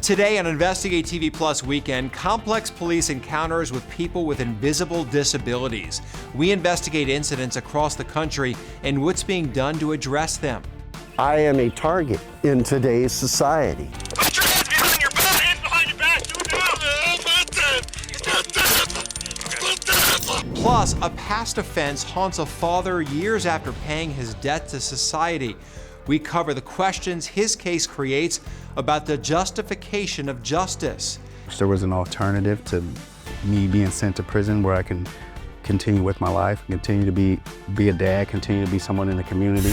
Today on Investigate TV Plus Weekend, complex police encounters with people with invisible disabilities. We investigate incidents across the country and what's being done to address them. I am a target in today's society. Put your hands behind your back! Hands behind your back! Do it now! Plus, a past offense haunts a father years after paying his debt to society. We cover the questions his case creates about the justification of justice. There was an alternative to me being sent to prison where I can continue with my life, continue to be a dad, continue to be someone in the community.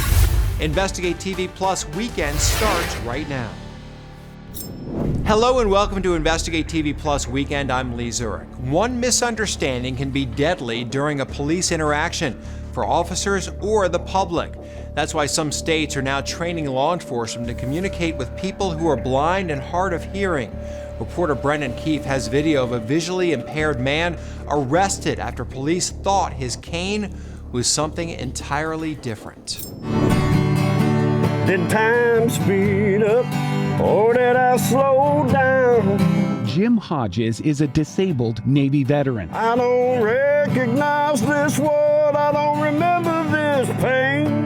Investigate TV Plus Weekend starts right now. Hello and welcome to Investigate TV Plus Weekend. I'm Lee Zurich. One misunderstanding can be deadly during a police interaction for officers or the public. That's why some states are now training law enforcement to communicate with people who are blind and hard of hearing. Reporter Brendan Keefe has video of a visually impaired man arrested after police thought his cane was something entirely different. Did time speed up or did I slow down? Jim Hodges is a disabled Navy veteran. I don't recognize this world, I don't remember this pain.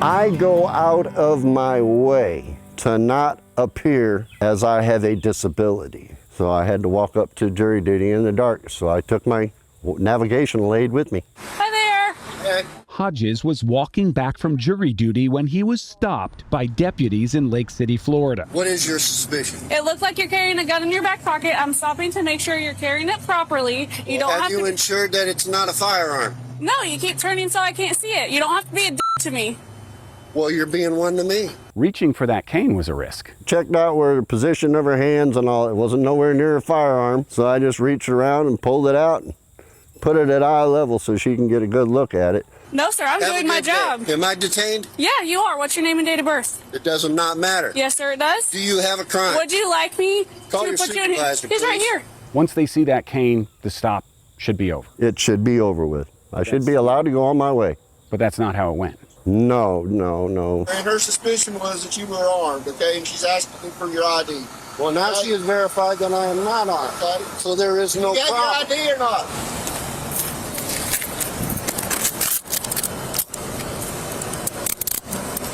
I go out of my way to not appear as I have a disability. So I had to walk up to jury duty in the dark, so I took my navigation aid with me. Hi there! Hodges was walking back from jury duty when he was stopped by deputies in Lake City, Florida. What is your suspicion? It looks like you're carrying a gun in your back pocket. I'm stopping to make sure you're carrying it properly. You don't have you to... ensured that it's not a firearm? No, you keep turning so I can't see it. You don't have to be a to me. Well, you're being one to me. Reaching for that cane was a risk. Checked out where the position of her hands and all, it wasn't nowhere near a firearm. So I just reached around and pulled it out and put it at eye level so she can get a good look at it. No, sir, I'm doing my job. Am I detained? Yeah, you are. What's your name and date of birth? It does not matter. Yes, sir, it does. Do you have a crime? Would you like me Call to your put you in here? supervisor, He's right please. here. Once they see that cane, the stop should be over. It should be over with. I should be allowed to go on my way. But that's not how it went. No. And her suspicion was that you were armed, okay? And she's asking for your ID. Well, now she has verified that I am not armed. Okay. So there is no You got problem. your ID or not?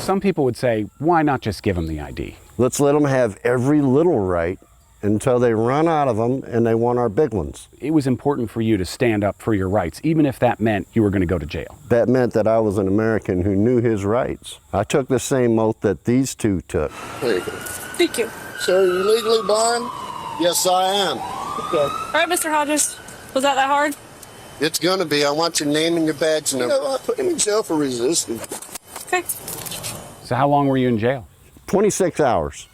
Some people would say, why not just give them the ID? Let's let them have every little right until they run out of them and they want our big ones. It was important for you to stand up for your rights, even if that meant you were going to go to jail. That meant that I was an American who knew his rights. I took the same oath that these two took. There you go. Thank you. Sir, are you legally blind? Yes, I am. Okay. All right, Mr. Hodges. Was that hard? It's going to be. I want your name and your badge number. I put him in jail for resisting. Okay. So how long were you in jail? 26 hours.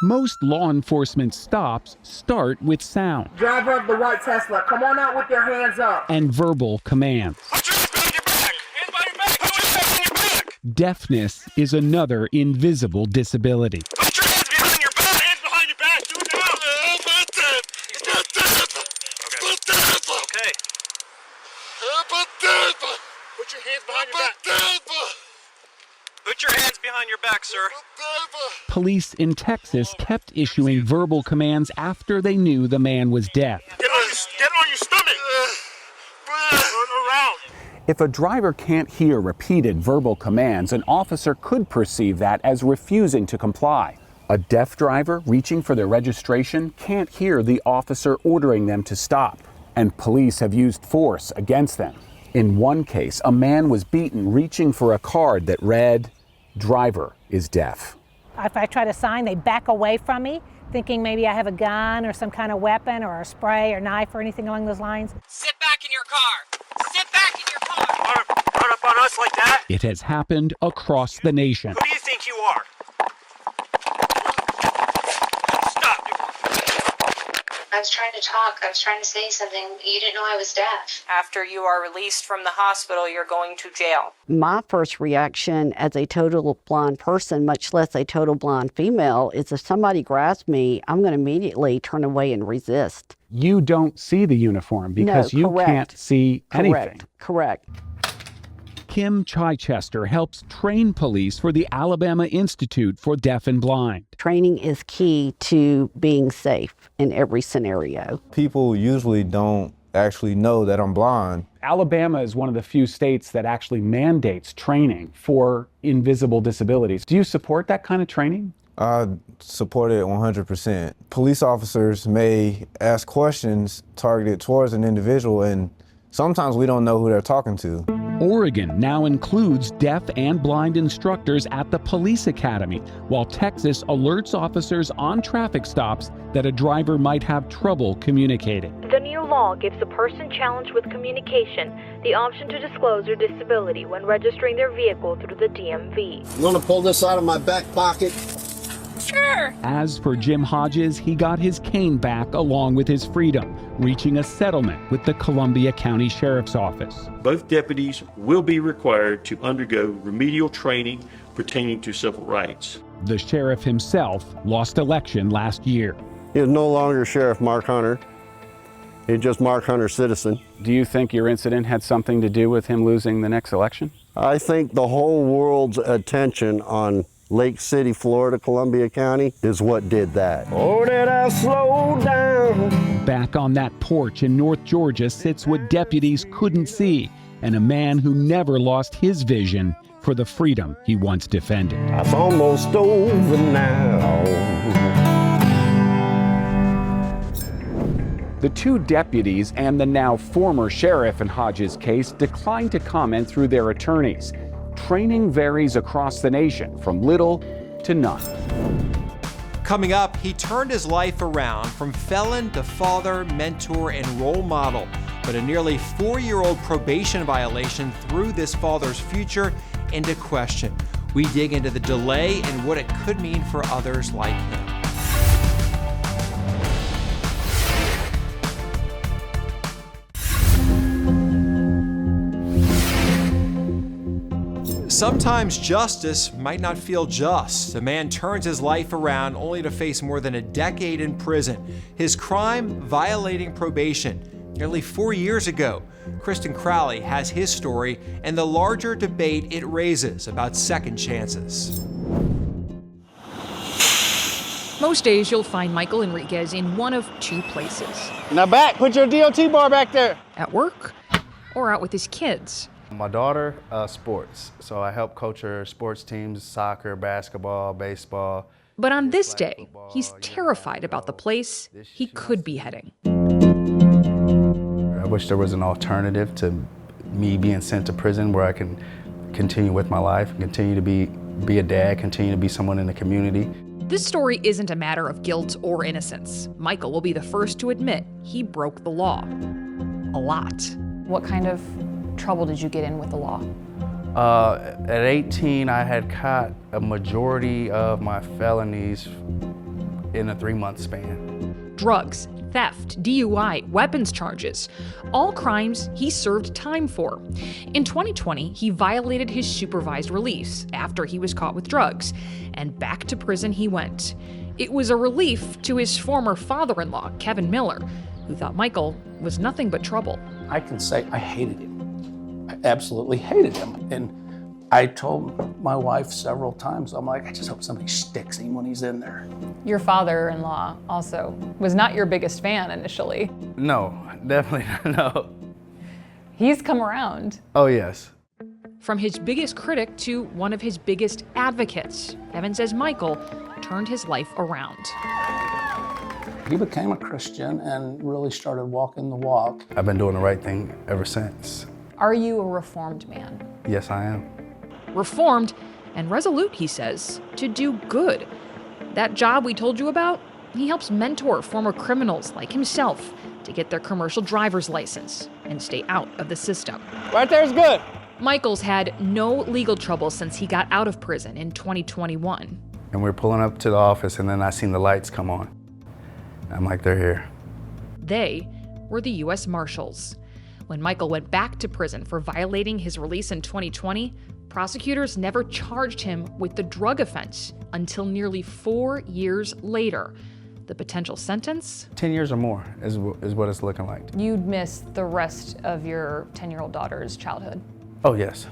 Most law enforcement stops start with sound Driver of the white Tesla, come on out with your hands up. and verbal commands. Put your hands behind your back. Hands behind your back. Put your hands behind your back. Deafness is another invisible disability. Put your hands behind your back. Hands behind your back. Do it now. Okay. Put your hands behind your back. Put your hands behind your back, sir. Police in Texas kept issuing verbal commands after they knew the man was deaf. Get on your stomach. Turn around. If a driver can't hear repeated verbal commands, an officer could perceive that as refusing to comply. A deaf driver reaching for their registration can't hear the officer ordering them to stop, and police have used force against them. In one case, a man was beaten reaching for a card that read, "Driver is deaf." If I try to sign, they back away from me, thinking maybe I have a gun or some kind of weapon or a spray or knife or anything along those lines. Sit back in your car. Sit back in your car. Run up on us like that? It has happened across the nation. Who do you think you are? Stop. I was trying to talk. I was trying to say something. You didn't know I was deaf. After you are released from the hospital, you're going to jail. My first reaction as a total blind person, much less a total blind female, is if somebody grabs me, I'm going to immediately turn away and resist. You don't see the uniform because No, you correct. can't see anything. Correct. Kim Chichester helps train police for the Alabama Institute for Deaf and Blind. Training is key to being safe in every scenario. People usually don't actually know that I'm blind. Alabama is one of the few states that actually mandates training for invisible disabilities. Do you support that kind of training? I support it 100%. Police officers may ask questions targeted towards an individual, and sometimes we don't know who they're talking to. Oregon now includes deaf and blind instructors at the police academy, while Texas alerts officers on traffic stops that a driver might have trouble communicating. The new law gives a person challenged with communication the option to disclose their disability when registering their vehicle through the DMV. I'm gonna pull this out of my back pocket. Sure. As for Jim Hodges, he got his cane back along with his freedom, reaching a settlement with the Columbia County Sheriff's Office. Both deputies will be required to undergo remedial training pertaining to civil rights. The sheriff himself lost election last year. He is no longer Sheriff Mark Hunter. He's just Mark Hunter Citizen. Do you think your incident had something to do with him losing the next election? I think the whole world's attention on Lake City, Florida, Columbia County is what did that. Oh, did I slow down? Back on that porch in North Georgia sits what deputies couldn't see, and a man who never lost his vision for the freedom he once defended. It's almost over now. The two deputies and the now former sheriff in Hodges' case declined to comment through their attorneys. Training varies across the nation from little to none. Coming up, he turned his life around from felon to father, mentor, and role model. But a nearly 4-year-old probation violation threw this father's future into question. We dig into the delay and what it could mean for others like him. Sometimes justice might not feel just. A man turns his life around only to face more than a decade in prison. His crime, violating probation. Nearly 4 years ago, Kristen Crowley has his story and the larger debate it raises about second chances. Most days you'll find Michael Enriquez in one of two places. Now back, put your DOT bar back there. At work or out with his kids. My daughter, sports. So I help coach her sports teams, soccer, basketball, baseball. But on this day, he's terrified about the place he could be heading. I wish there was an alternative to me being sent to prison where I can continue with my life, continue to be a dad, continue to be someone in the community. This story isn't a matter of guilt or innocence. Michael will be the first to admit he broke the law. A lot. What kind of trouble did you get in with the law? At 18, I had caught a majority of my felonies in a 3-month span. Drugs, theft, DUI, weapons charges, all crimes he served time for. In 2020, he violated his supervised release after he was caught with drugs, and back to prison he went. It was a relief to his former father-in-law, Kevin Miller, who thought Michael was nothing but trouble. I can say I hated him. I absolutely hated him. And I told my wife several times, I'm like, I just hope somebody sticks him when he's in there. Your father-in-law also was not your biggest fan initially. No, definitely no. He's come around. Oh, yes. From his biggest critic to one of his biggest advocates, Kevin says Michael turned his life around. He became a Christian and really started walking the walk. I've been doing the right thing ever since. Are you a reformed man? Yes, I am. Reformed and resolute, he says, to do good. That job we told you about, he helps mentor former criminals like himself to get their commercial driver's license and stay out of the system. Right there's good. Michael's had no legal trouble since he got out of prison in 2021. And we're pulling up to the office, and then I seen the lights come on. I'm like, they're here. They were the U.S. Marshals. When Michael went back to prison for violating his release in 2020, prosecutors never charged him with the drug offense until nearly 4 years later. The potential sentence? 10 years or more is what it's looking like. You'd miss the rest of your 10-year-old daughter's childhood. Oh, yes.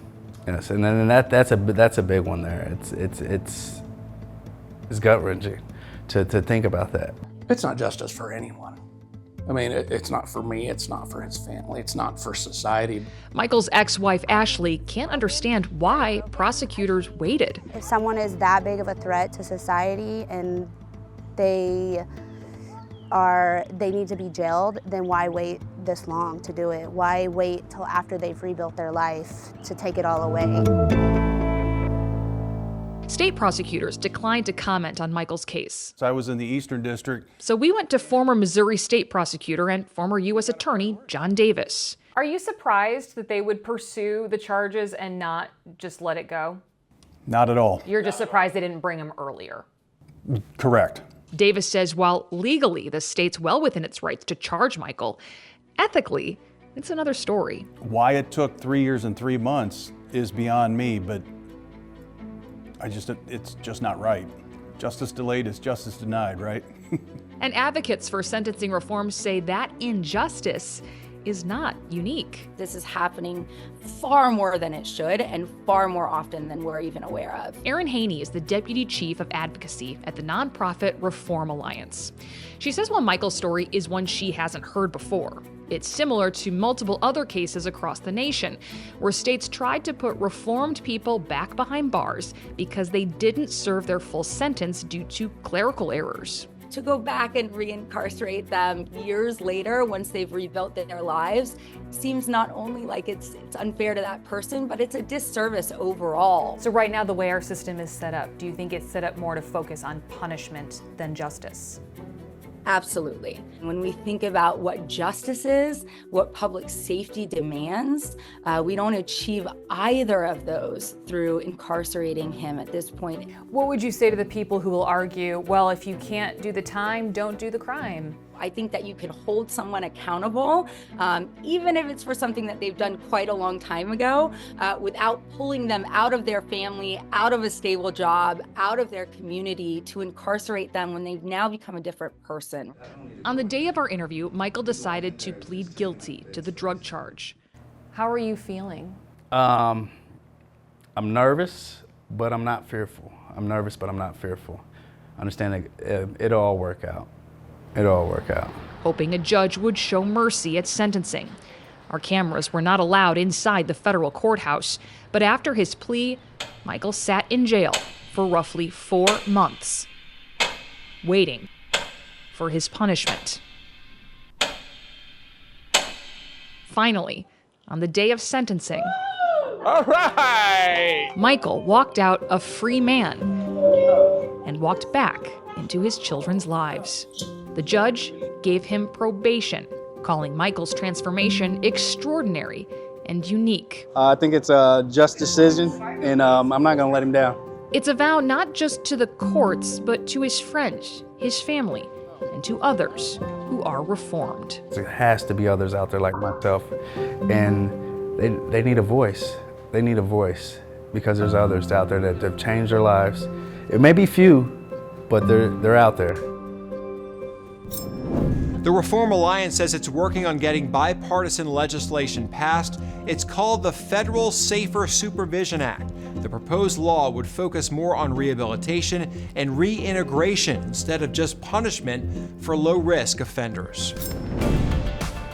Yes, and then that's a big one there. It's gut-wrenching to think about that. It's not justice for anyone. I mean, it's not for me, it's not for his family, it's not for society. Michael's ex-wife, Ashley, can't understand why prosecutors waited. If someone is that big of a threat to society and they need to be jailed, then why wait this long to do it? Why wait till after they've rebuilt their life to take it all away? State prosecutors declined to comment on Michael's case. So I was in the Eastern District. So we went to former Missouri State Prosecutor and former U.S. Attorney John Davis. Are you surprised that they would pursue the charges and not just let it go? Not at all. You're just surprised they didn't bring him earlier. Correct. Davis says while legally the state's well within its rights to charge Michael, ethically, it's another story. Why it took 3 years and 3 months is beyond me, but it's just not right. Justice delayed is justice denied, right? And advocates for sentencing reform say that injustice is not unique. This is happening far more than it should and far more often than we're even aware of. Erin Haney is the Deputy Chief of Advocacy at the nonprofit Reform Alliance. She says while Michael's story is one she hasn't heard before, it's similar to multiple other cases across the nation, where states tried to put reformed people back behind bars because they didn't serve their full sentence due to clerical errors. To go back and reincarcerate them years later, once they've rebuilt their lives, seems not only like it's unfair to that person, but it's a disservice overall. So right now, the way our system is set up, do you think it's set up more to focus on punishment than justice? Absolutely. When we think about what justice is, what public safety demands, we don't achieve either of those through incarcerating him at this point. What would you say to the people who will argue, well, if you can't do the time, don't do the crime? I think that you can hold someone accountable, even if it's for something that they've done quite a long time ago, without pulling them out of their family, out of a stable job, out of their community to incarcerate them when they've now become a different person. On the day of our interview, Michael decided to plead guilty to the drug charge. How are you feeling? I'm nervous, but I'm not fearful. I'm nervous, but I'm not fearful. I understand that it'll all work out. It'll all work out. Hoping a judge would show mercy at sentencing. Our cameras were not allowed inside the federal courthouse, but after his plea, Michael sat in jail for roughly 4 months, waiting for his punishment. Finally, on the day of sentencing, all right, Michael walked out a free man and walked back into his children's lives. The judge gave him probation, calling Michael's transformation extraordinary and unique. I think it's a just decision, and I'm not going to let him down. It's a vow not just to the courts, but to his friends, his family, and to others who are reformed. There has to be others out there like myself, and they need a voice. They need a voice because there's others out there that have changed their lives. It may be few, but they're out there. The Reform Alliance says it's working on getting bipartisan legislation passed. It's called the Federal Safer Supervision Act. The proposed law would focus more on rehabilitation and reintegration instead of just punishment for low-risk offenders.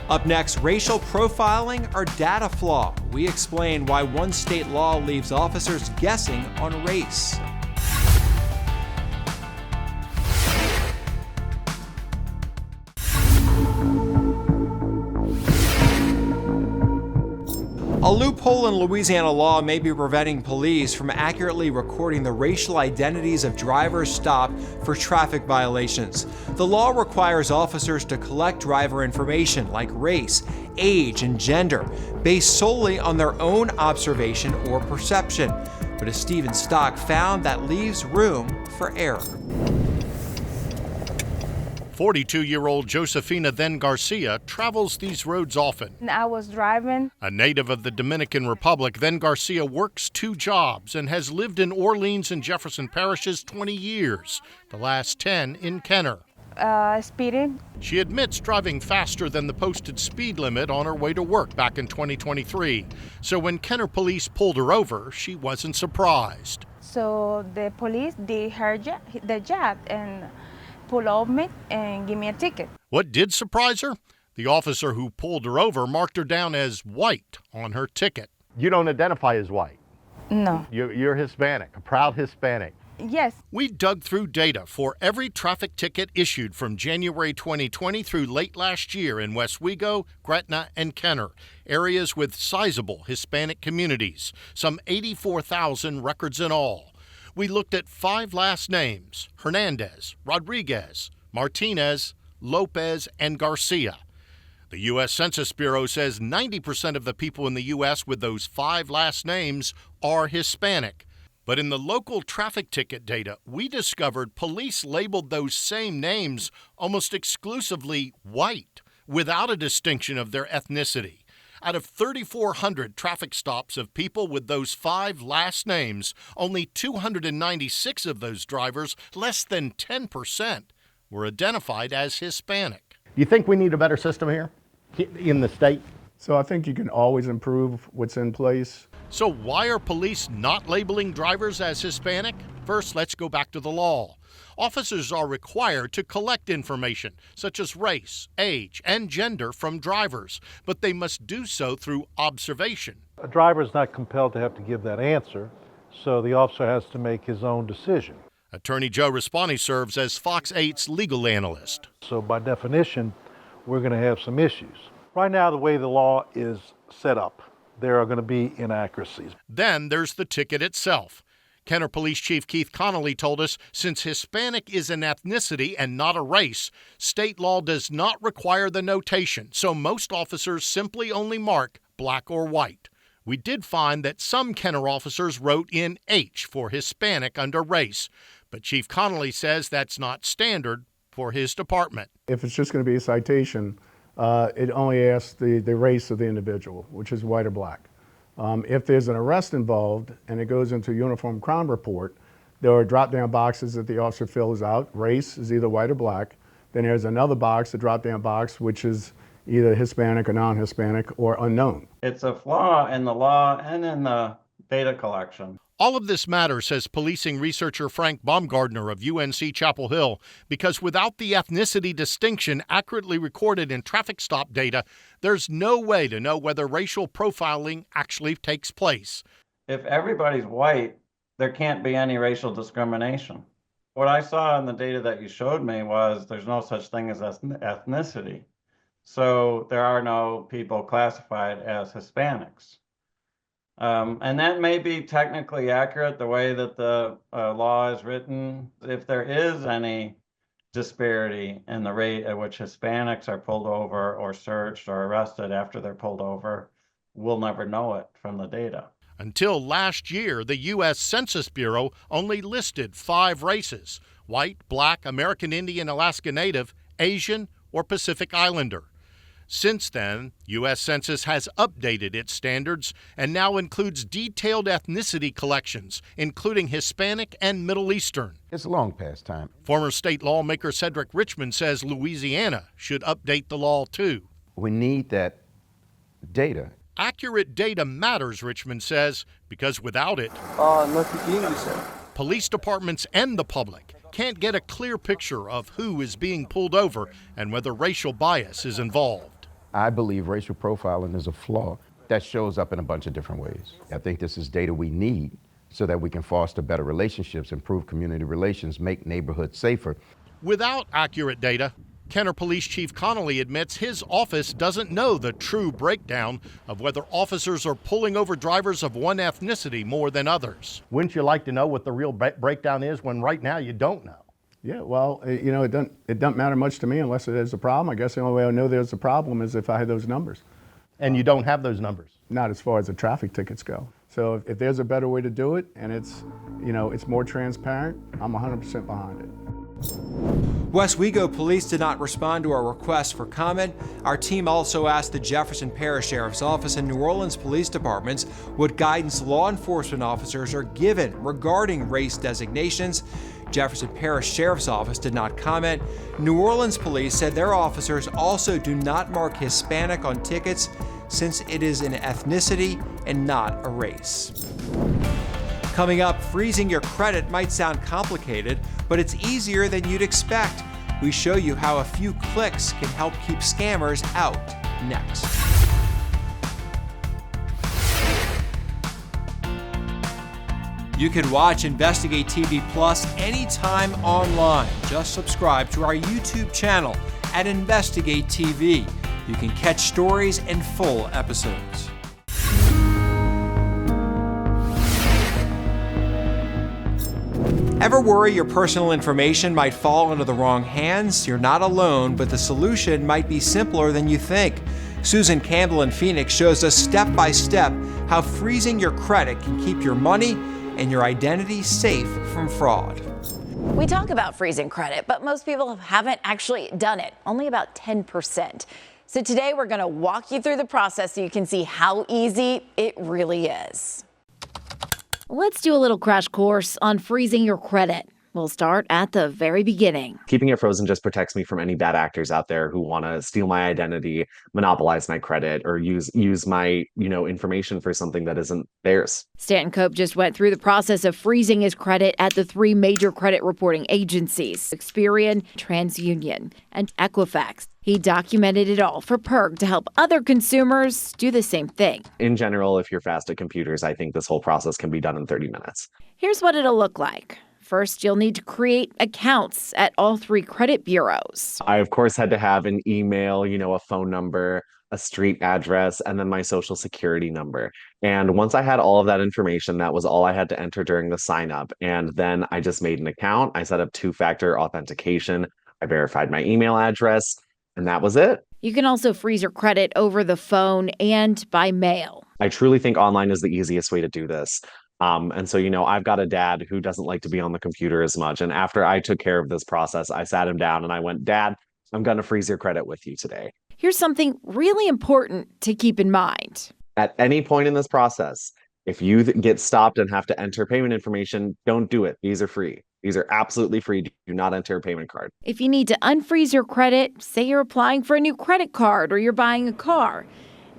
Up next, racial profiling or data flaw. We explain why one state law leaves officers guessing on race. A loophole in Louisiana law may be preventing police from accurately recording the racial identities of drivers stopped for traffic violations. The law requires officers to collect driver information like race, age, and gender based solely on their own observation or perception. But as Stephen Stock found, that leaves room for error. 42-year-old Josefina then Garcia travels these roads often. I was driving. A native of the Dominican Republic, then Garcia works 2 jobs and has lived in Orleans and Jefferson parishes 20 years, the last 10 in Kenner. speeding. She admits driving faster than the posted speed limit on her way to work back in 2023. So when Kenner police pulled her over, she wasn't surprised. So the police did the job and pull over me and give me a ticket. What did surprise her? The officer who pulled her over marked her down as white on her ticket. You don't identify as white. No. You're Hispanic, a proud Hispanic. Yes. We dug through data for every traffic ticket issued from January 2020 through late last year in Westwego, Gretna, and Kenner, areas with sizable Hispanic communities, some 84,000 records in all. We looked at 5 last names: Hernandez, Rodriguez, Martinez, Lopez, and Garcia. The U.S. Census Bureau says 90% of the people in the U.S. with those 5 last names are Hispanic. But in the local traffic ticket data, we discovered police labeled those same names almost exclusively white, without a distinction of their ethnicity. Out of 3,400 traffic stops of people with those 5 last names, only 296 of those drivers, less than 10%, were identified as Hispanic. Do you think we need a better system here in the state? So I think you can always improve what's in place. So why are police not labeling drivers as Hispanic? First, let's go back to the law. Officers are required to collect information such as race, age, and gender from drivers, but they must do so through observation. A driver is not compelled to have to give that answer, so the officer has to make his own decision. Attorney Joe Rispani serves as Fox 8's legal analyst. So by definition, we're going to have some issues. Right now, the way the law is set up, there are going to be inaccuracies. Then there's the ticket itself. Kenner Police Chief Keith Connolly told us since Hispanic is an ethnicity and not a race, state law does not require the notation, so most officers simply only mark black or white. We did find that some Kenner officers wrote in H for Hispanic under race, but Chief Connolly says that's not standard for his department. If it's just going to be a citation, it only asks the race of the individual, which is white or black. If there's an arrest involved and it goes into a uniform crime report, there are drop-down boxes that the officer fills out. Race is either white or black. Then there's another box, the drop-down box, which is either Hispanic or non-Hispanic or unknown. It's a flaw in the law and in the data collection. All of this matters, says policing researcher Frank Baumgardner of UNC Chapel Hill, because without the ethnicity distinction accurately recorded in traffic stop data, there's no way to know whether racial profiling actually takes place. If everybody's white, there can't be any racial discrimination. What I saw in the data that you showed me was there's no such thing as ethnicity. So there are no people classified as Hispanics. And that may be technically accurate the way that the law is written. If there is any disparity in the rate at which Hispanics are pulled over or searched or arrested after they're pulled over, we'll never know it from the data. Until last year, the U.S. Census Bureau only listed 5 races: white, black, American Indian, Alaska Native, Asian, or Pacific Islander. Since then, U.S. Census has updated its standards and now includes detailed ethnicity collections, including Hispanic and Middle Eastern. It's long past time. Former state lawmaker Cedric Richmond says Louisiana should update the law too. We need that data. Accurate data matters, Richmond says, because without it, police departments and the public can't get a clear picture of who is being pulled over and whether racial bias is involved. I believe racial profiling is a flaw that shows up in a bunch of different ways. I think this is data we need so that we can foster better relationships, improve community relations, make neighborhoods safer. Without accurate data, Kenner Police Chief Connolly admits his office doesn't know the true breakdown of whether officers are pulling over drivers of one ethnicity more than others. Wouldn't you like to know what the real breakdown is when right now you don't know? Yeah, well, you know, it doesn't matter much to me unless there's a problem. I guess the only way I know there's a problem is if I had those numbers. And you don't have those numbers? Not as far as the traffic tickets go. So if there's a better way to do it and it's, you know, it's more transparent, I'm 100% behind it. Westwego Police did not respond to our request for comment. Our team also asked the Jefferson Parish Sheriff's Office and New Orleans Police Departments what guidance law enforcement officers are given regarding race designations. Jefferson Parish Sheriff's Office did not comment. New Orleans Police said their officers also do not mark Hispanic on tickets since it is an ethnicity and not a race. Coming up, freezing your credit might sound complicated, but it's easier than you'd expect. We show you how a few clicks can help keep scammers out next. You can watch Investigate TV Plus anytime online. Just subscribe to our YouTube channel at Investigate TV. You can catch stories and full episodes. Ever worry your personal information might fall into the wrong hands? You're not alone, but the solution might be simpler than you think. Susan Campbell in Phoenix shows us step by step how freezing your credit can keep your money and your identity safe from fraud. We talk about freezing credit, but most people haven't actually done it, only about 10%. So today we're going to walk you through the process so you can see how easy it really is. Let's do a little crash course on freezing your credit. We'll start at the very beginning. Keeping it frozen just protects me from any bad actors out there who want to steal my identity, monopolize my credit, or use my, information for something that isn't theirs. Stanton Cope just went through the process of freezing his credit at the 3 major credit reporting agencies, Experian, TransUnion, and Equifax. He documented it all for PERG to help other consumers do the same thing. In general, if you're fast at computers, I think this whole process can be done in 30 minutes. Here's what it'll look like. First, you'll need to create accounts at all 3 credit bureaus. I, of course, had to have an email, a phone number, a street address, and then my social security number. And once I had all of that information, that was all I had to enter during the sign up. And then I just made an account. I set up 2-factor authentication. I verified my email address, and that was it. You can also freeze your credit over the phone and by mail. I truly think online is the easiest way to do this. And so, I've got a dad who doesn't like to be on the computer as much. And after I took care of this process, I sat him down and I went, Dad, I'm going to freeze your credit with you today. Here's something really important to keep in mind. At any point in this process, if you get stopped and have to enter payment information, don't do it. These are free. These are absolutely free. Do not enter a payment card. If you need to unfreeze your credit, say you're applying for a new credit card or you're buying a car,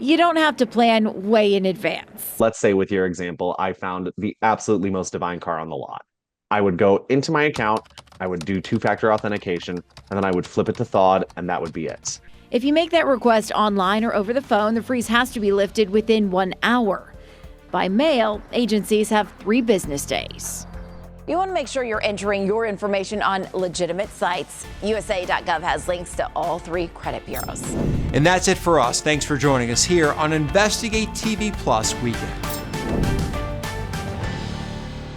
you don't have to plan way in advance. Let's say with your example, I found the absolutely most divine car on the lot. I would go into my account, I would do 2-factor authentication, and then I would flip it to thawed, and that would be it. If you make that request online or over the phone, the freeze has to be lifted within 1 hour. By mail, agencies have 3 business days. You want to make sure you're entering your information on legitimate sites. USA.gov has links to all 3 credit bureaus. And that's it for us. Thanks for joining us here on Investigate TV Plus Weekend.